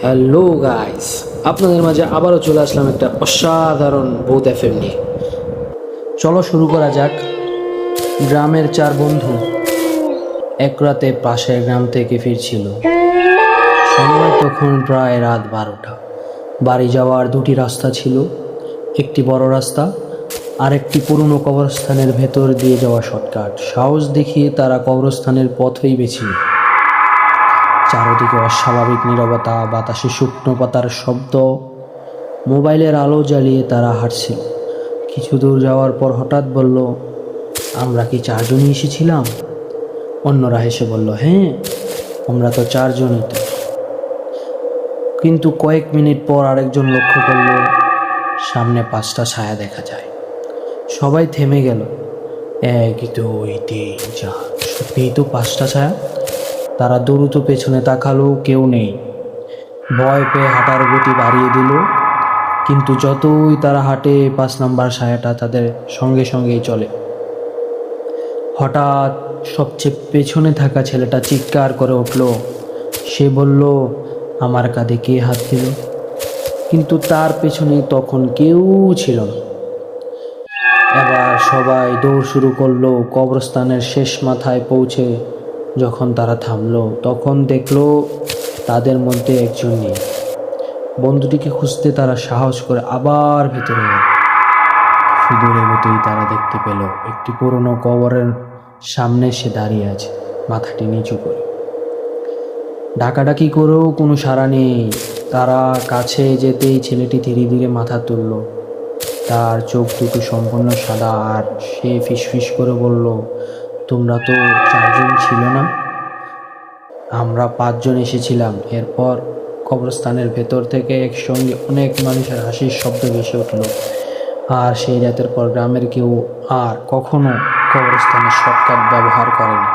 Hello guys, আপনাদের মাঝে আবারও চলে আসলাম একটা অসাধারণ ভূত এফএম নিয়ে। চলো শুরু করা যাক। গ্রামের চার বন্ধু এক রাতে পাশের গ্রাম থেকে ফিরছিল। সময় তখন প্রায় রাত 12টা। বাড়ি যাওয়ার দুটি রাস্তা ছিল, একটি বড় রাস্তা আর একটি পুরনো কবরস্থানের ভেতর দিয়ে যাওয়া শর্টকাট। সাহস দেখিয়ে তারা কবরস্থানের পথই বেছে নিল। চারদিকে অস্বাভাবিক নীরবতা, বাতাসে শুকনো পাতার শব্দ, মোবাইলের আলো জ্বালিয়ে তারা হাঁটছিল। কিছু দূর যাওয়ার পর হঠাৎ বলল, আমরা কি চারজনই এসেছিলাম? অন্যরা হেসে বলল, হ্যাঁ, আমরা তো চারজনই তো। কিন্তু কয়েক মিনিট পর আরেকজন লক্ষ্য করল, সামনে 5টা ছায়া দেখা যায়। সবাই থেমে গেল। 1, 2, 3, 4, সত্যিই তো 5টা ছায়া। তারা দ্রুত পেছনে তাকালো, কেউ নেই। ভয় পেয়ে হাঁটার গতি বাড়িয়ে দিল, কিন্তু যতই তারা হাঁটে 5 নাম্বার ছায়াটা তাদের সঙ্গে সঙ্গেই চলে। হঠাৎ সবচেয়ে পেছনে থাকা ছেলেটা চিৎকার করে উঠল। সে বলল, আমার কাঁধে কে হাত দিল? কিন্তু তার পেছনে তখন কেউ ছিল না। এবার সবাই দৌড় শুরু করলো। কবরস্থানের শেষ মাথায় পৌঁছে যখন তারা থামলো, তখন দেখলো তাদের মধ্যে একজন নেই। বন্ধুটিকে খুঁজতে তারা সাহস করে আবার ভেতরে গেল। দূরে এগোতেই তারা দেখতে পেল একটি পুরনো কবরের সামনে সে দাঁড়িয়ে আছে, মাথাটি নিচু করে। ডাকাডাকি করেও কোনো সাড়া নেই। তারা কাছে যেতেই ছেলেটি ধীরে ধীরে মাথা তুলল। তার চোখ দুটো সম্পূর্ণ সাদা, আর সে ফিসফিস করে বলল, তোমরা তো চারজন ছিল না? আমরা 5জন এসেছিলাম। এরপর কবরস্থানের ভেতর থেকে একসঙ্গে অনেক মানুষের হাসির শব্দ ভেসে উঠল। আর সেই রাতের পর গ্রামের কেউ আর কখনো কবরস্থানের শর্টকাট ব্যবহার করেনি।